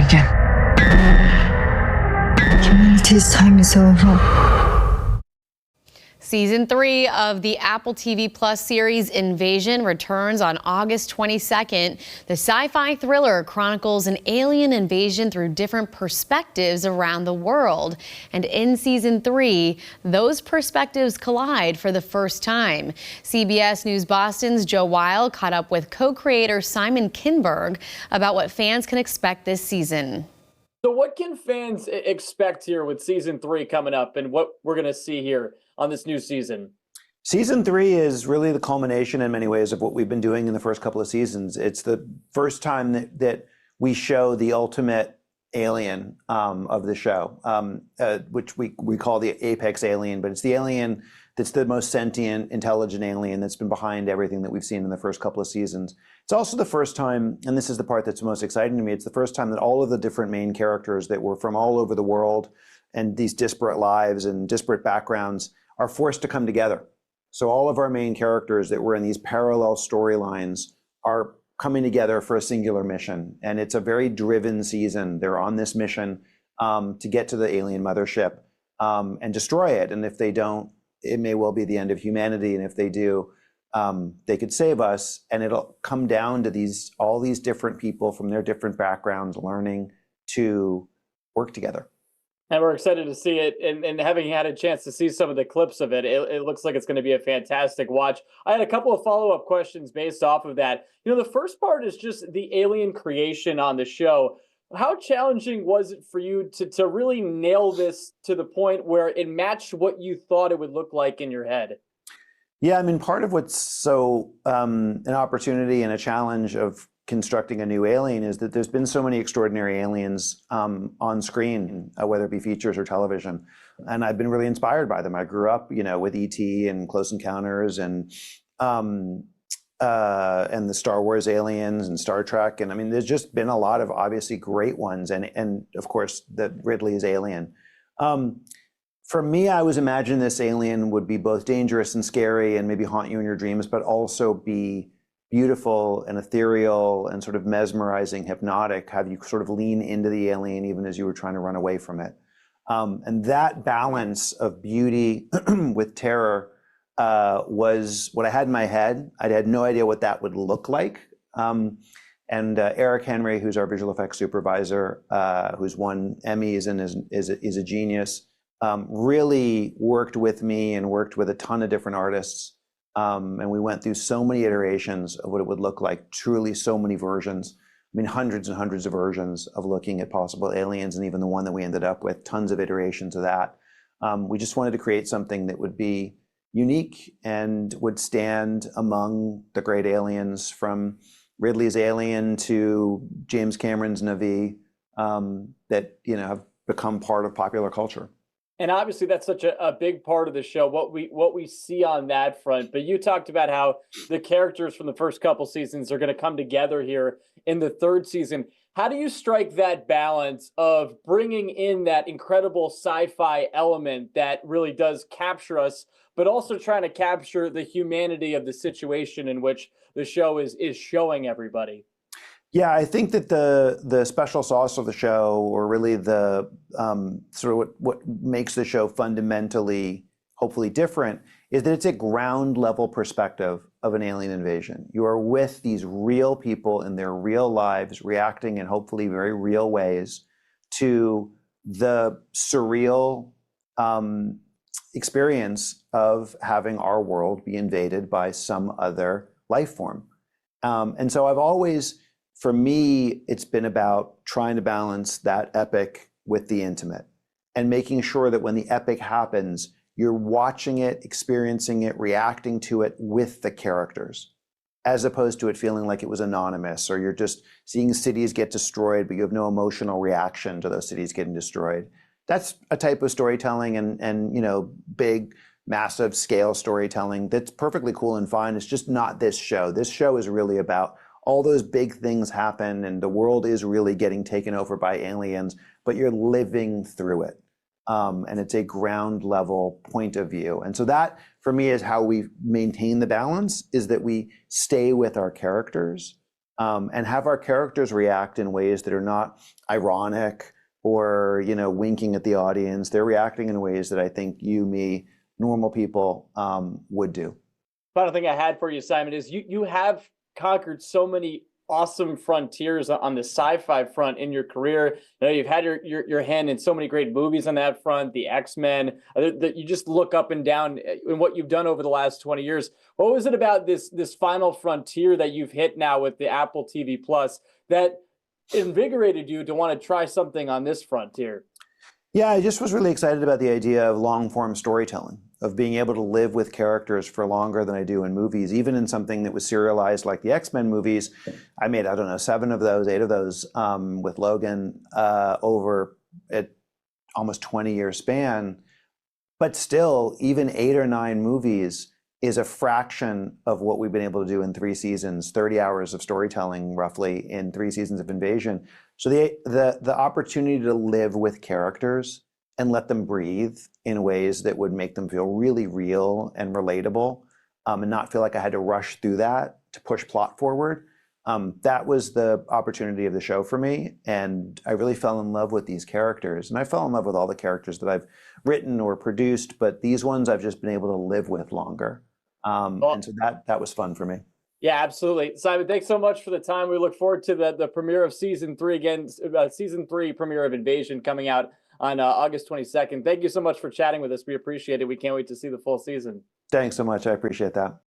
again. Humanity's time is over. Season 3 of the Apple TV Plus series Invasion returns on August 22nd. The sci-fi thriller chronicles an alien invasion through different perspectives around the world. And in Season 3, those perspectives collide for the first time. CBS News Boston's Joe Weil caught up with co-creator Simon Kinberg about what fans can expect this season. So what can fans expect here with Season 3 coming up and what we're going to see here on this new season? Season 3 is really the culmination in many ways of what we've been doing in the first couple of seasons. It's the first time that we show the ultimate alien of the show, which we call the apex alien, but it's the alien that's the most sentient, intelligent alien that's been behind everything that we've seen in the first couple of seasons. It's also the first time, and this is the part that's most exciting to me, it's the first time that all of the different main characters that were from all over the world and these disparate lives and disparate backgrounds are forced to come together. So all of our main characters that were in these parallel storylines are coming together for a singular mission. And it's a very driven season. They're on this mission to get to the alien mothership and destroy it. And if they don't, it may well be the end of humanity. And if they do, they could save us. And it'll come down to all these different people from their different backgrounds learning to work together. And we're excited to see it, and having had a chance to see some of the clips of it, it looks like it's going to be a fantastic watch. I had a couple of follow-up questions based off of that. You know, the first part is just the alien creation on the show. How challenging was it for you to really nail this to the point where it matched what you thought it would look like in your head? Yeah, I mean, part of what's so an opportunity and a challenge of constructing a new alien is that there's been so many extraordinary aliens on screen, whether it be features or television. And I've been really inspired by them. I grew up, with E.T. and Close Encounters and the Star Wars aliens and Star Trek. And I mean, there's just been a lot of obviously great ones. And of course, the Ridley's Alien. For me, I was imagining this alien would be both dangerous and scary and maybe haunt you in your dreams, but also be beautiful and ethereal and sort of mesmerizing, hypnotic, have you sort of lean into the alien even as you were trying to run away from it. And that balance of beauty with terror was what I had in my head. I had no idea what that would look like. And Eric Henry, who's our visual effects supervisor, who's won Emmys and is a genius, really worked with me and worked with a ton of different artists. And we went through so many iterations of what it would look like, truly so many versions. I mean, hundreds and hundreds of versions of looking at possible aliens, and even the one that we ended up with, tons of iterations of that. We just wanted to create something that would be unique and would stand among the great aliens, from Ridley's Alien to James Cameron's Na'vi, that have become part of popular culture. And obviously that's such a big part of the show, what we see on that front. But you talked about how the characters from the first couple seasons are going to come together here in the third season. How do you strike that balance of bringing in that incredible sci-fi element that really does capture us, but also trying to capture the humanity of the situation in which the show is showing everybody? Yeah, I think that the special sauce of the show, or really the sort of what makes the show fundamentally, hopefully different, is that it's a ground level perspective of an alien invasion. You are with these real people in their real lives, reacting in hopefully very real ways to the surreal experience of having our world be invaded by some other life form. And so I've always, for me, it's been about trying to balance that epic with the intimate and making sure that when the epic happens, you're watching it, experiencing it, reacting to it with the characters, as opposed to it feeling like it was anonymous, or you're just seeing cities get destroyed, but you have no emotional reaction to those cities getting destroyed. That's a type of storytelling and big, massive scale storytelling that's perfectly cool and fine. It's just not this show. This show is really about all those big things happen and the world is really getting taken over by aliens, but you're living through it. And it's a ground level point of view. And so that, for me, is how we maintain the balance, is that we stay with our characters, and have our characters react in ways that are not ironic or, winking at the audience. They're reacting in ways that I think you, me, normal people would do. Final thing I had for you, Simon, is you have conquered so many awesome frontiers on the sci-fi front in your career. You've had your hand in so many great movies on that front, the X-Men, that you just look up and down in what you've done over the last 20 years. What was it about this final frontier that you've hit now with the Apple TV Plus that invigorated you to want to try something on this frontier? Yeah, I just was really excited about the idea of long-form storytelling, of being able to live with characters for longer than I do in movies. Even in something that was serialized like the X-Men movies, I made, 7 of those, 8 of those with Logan over a almost 20-year span. But still, even 8 or 9 movies is a fraction of what we've been able to do in 3 seasons, 30 hours of storytelling roughly in 3 seasons of Invasion. So the opportunity to live with characters and let them breathe in ways that would make them feel really real and relatable, and not feel like I had to rush through that to push plot forward. That was the opportunity of the show for me. And I really fell in love with these characters. And I fell in love with all the characters that I've written or produced, but these ones I've just been able to live with longer. And so that was fun for me. Yeah, absolutely. Simon, thanks so much for the time. We look forward to the premiere of season 3 again, season 3 premiere of Invasion coming out on August 22nd. Thank you so much for chatting with us. We appreciate it. We can't wait to see the full season. Thanks so much. I appreciate that.